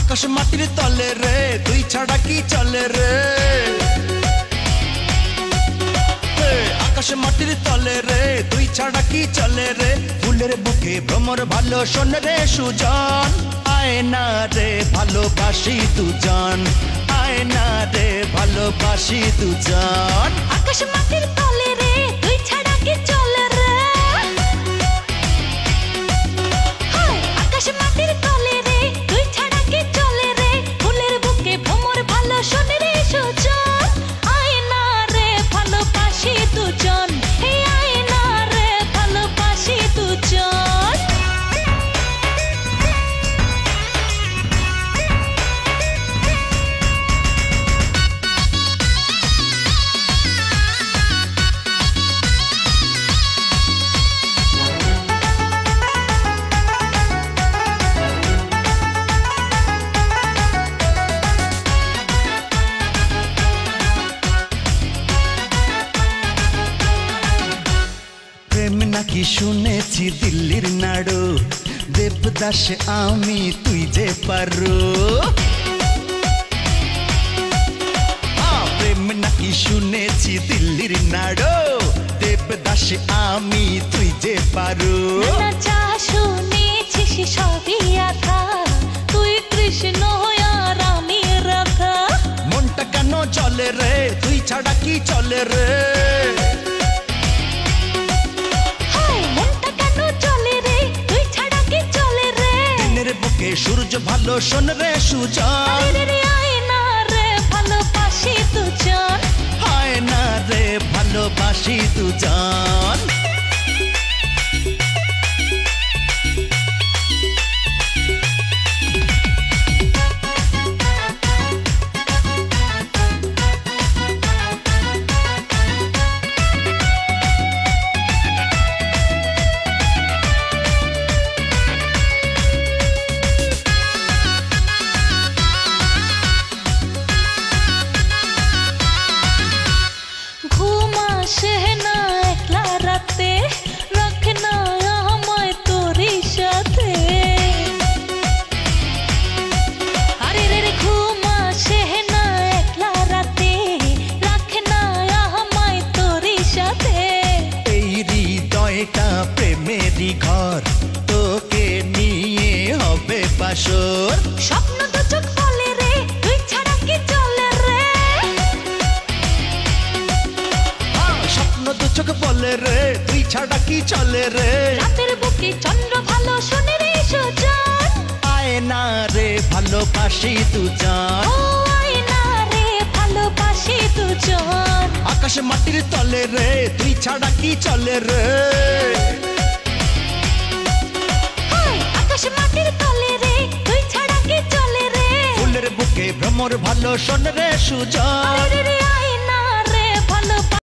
আকাশ মাটির তলে রে তুই ছাড়া কি চলে রে আকাশ মাটির তলে রে তুই ছাড়া কি চলে রে ফুলের বুকে ভ্রমর ভালো শোন রে সুজন আয় না রে ভালোবাসি দুজন আয় না রে ভালোবাসি দুজন আকাশ মাটির তলে রে তুই ছাড়া কি চলে রে আকাশ মাটির তলে রে তুই ছাড়া কি চলে রে ফুলের বুকে ভ্রমর ভালো শোন রে সুজন আয় না রে ভালোবাসি দুজন হে আয় না রে ভালোবাসি দুজন প্রেম নাকি শুনেছি দিল্লির নাড়ু দেবদাস আমি তুই যে পারো প্রেম নাকি শুনেছি দিল্লির নাড়ু দেবদাস আমি তুই যে পারো না যা শুনেছিস সবই আধা তুই কৃষ্ণ আর আমি রাধা মনটা কেন চলে রে তুই ছাড়া কি চলে রে সূর্য ভালো শোন রে সুজন আয় না রে ভালোবাসি দুজন হায় না রে ভালোবাসি দুজন প্রেমেরই ঘর তোকে নিয়ে হবে বাসর স্বপ্ন তো চোখ বলে রে তুই ছাড়া কি চলে রে স্বপ্ন তো চোখ বলে রে তুই ছাড়া কি চলে রে রাতের বুকে চন্দ্র ভালো শোনে রে সুজন আয় না রে ভালোবাসি দুজন আয় না রে ভালোবাসি দুজন আকাশ মাটির তলে রে তুই ছাড়া কি চলে রে আকাশ মাটির তলে রে তুই ছাড়া কি চলে রে ফুলের বুকে ভ্রমর ভালো শোন রে সুজন